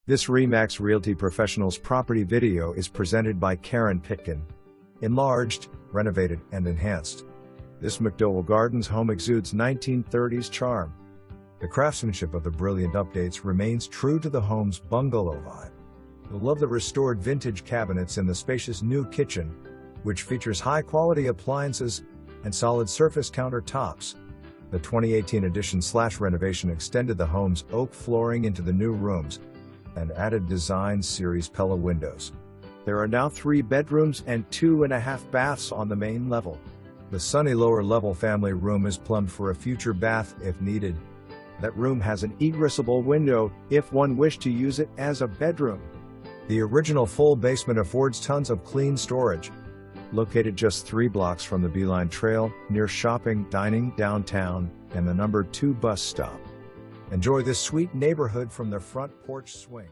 This RE/MAX Realty Professionals property video is presented by Karen Pitkin. Enlarged, renovated, and enhanced. This McDoel Gardens home exudes 1930s charm. The craftsmanship of the brilliant updates remains true to the home's bungalow vibe. You'll love the restored vintage cabinets in the spacious new kitchen, which features high-quality appliances and solid surface countertops. The 2018 addition/renovation extended the home's oak flooring into the new rooms and added Design Series Pella windows. There are now 3 bedrooms and 2.5 baths on the main level. The sunny lower-level family room is plumbed for a future bath if needed. That room has an egressible window if one wished to use it as a bedroom. The original full basement affords tons of clean storage. Located just 3 blocks from the Beeline Trail, near shopping, dining, downtown, and the number 2 bus stop. Enjoy this sweet neighborhood from the front porch swing.